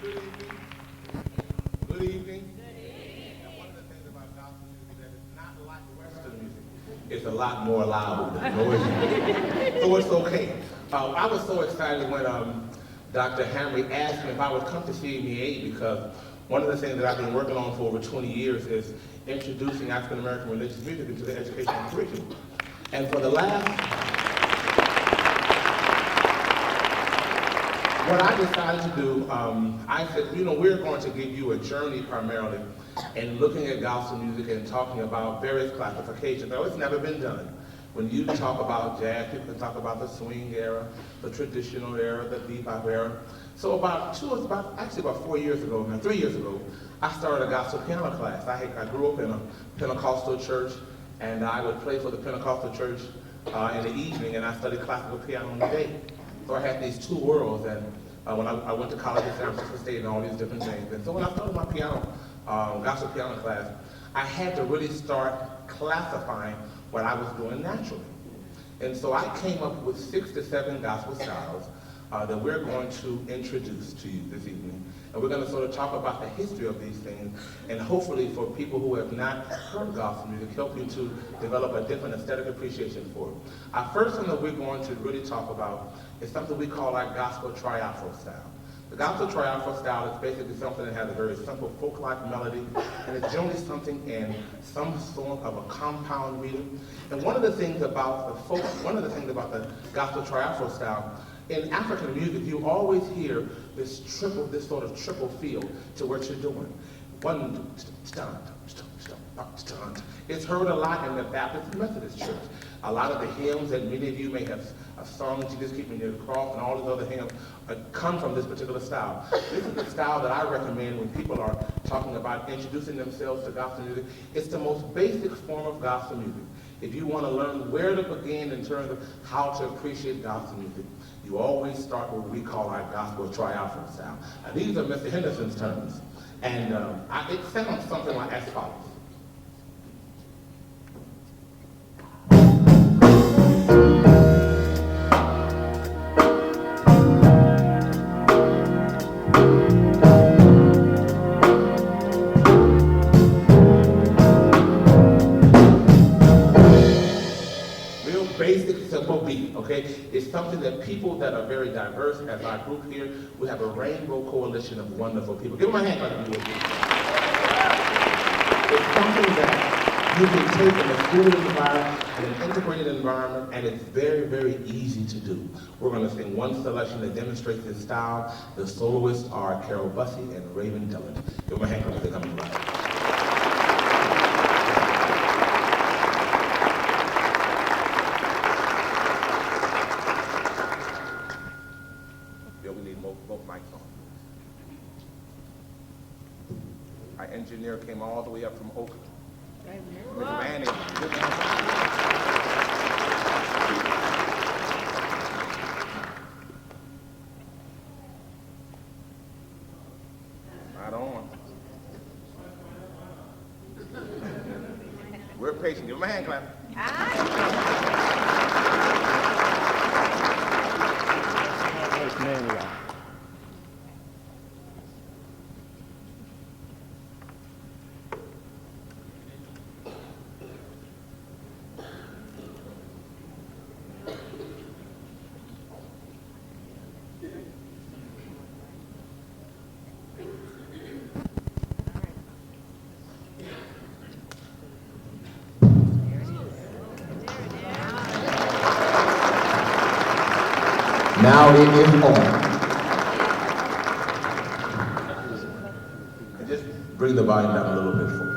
Good evening. And one of the things about gospel music is that it's not like Western music. It's a lot more loud. So it's okay. I was so excited when Dr. Hamry asked me if I would come to CMEA because one of the things that I've been working on for over 20 years is introducing African American religious music into the educational curriculum. And for the last what I decided to do, I said, we're going to give you a journey primarily in looking at gospel music and talking about various classifications. Now, it's never been done. When you talk about jazz, people can talk about the swing era, the traditional era, the bebop era. So about 4 years ago, 3 years ago, I started a gospel piano class. I grew up in a Pentecostal church, and I would play for the Pentecostal church in the evening, and I studied classical piano in the day. So I had these two worlds, and when I went to college at San Francisco State and all these different things. And so when I started my gospel piano class, I had to really start classifying what I was doing naturally. And so I came up with 6 to 7 gospel styles that we're going to introduce to you this evening. And we're going to sort of talk about the history of these things, and hopefully for people who have not heard gospel music, help you to develop a different aesthetic appreciation for it. Our first one that we're going to really talk about is something we call our gospel Tri-Afro style. The gospel Tri-Afro style is basically something that has a very simple folk-like melody, and it's generally something in some sort of a compound rhythm. And one of the things about the gospel Tri-Afro style, in African music, you always hear this sort of triple feel to what you're doing. It's heard a lot in the Baptist and Methodist church. A lot of the hymns that many of you may have sung, Jesus Keep Me Near the Cross, and all these other hymns come from this particular style. This is the style that I recommend when people are talking about introducing themselves to gospel music. It's the most basic form of gospel music. If you want to learn where to begin in terms of how to appreciate gospel music, you always start with what we call our gospel Tri-Afro style. Now, these are Mr. Henderson's terms, and it sounds something like as follows. Okay, it's something that people that are very diverse, as our group here, we have a rainbow coalition of wonderful people. Give them a hand clap if you would. It's something that you can take in a school environment, in an integrated environment, and it's very, very easy to do. We're going to sing one selection that demonstrates this style. The soloists are Carol Bussey and Raven Dillard. Give them a hand clap if they're coming by. Our engineer came all the way up from Oakland. Mr. Annie. Right on. We're patient. Give him a hand clap. Now it is on. And just bring the volume down a little bit for me.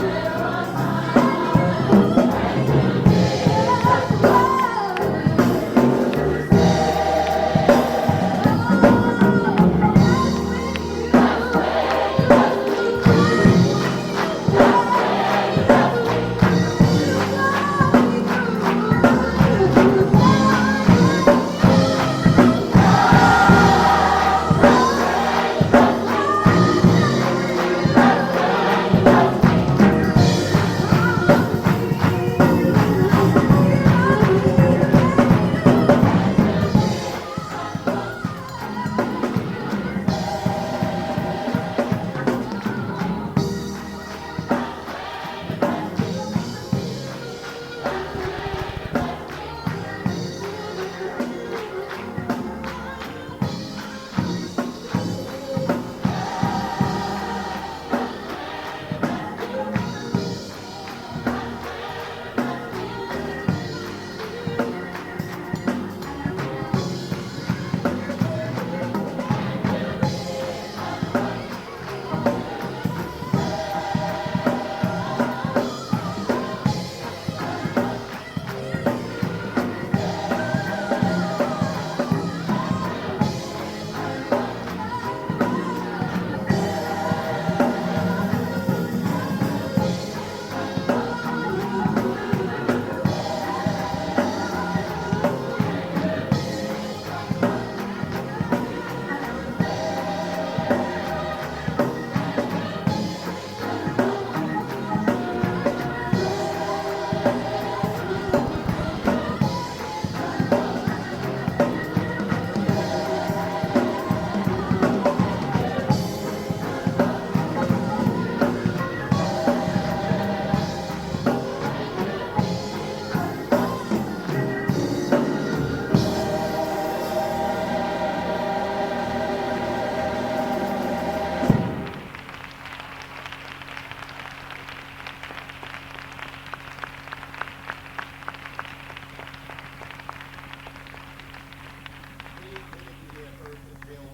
Thank you.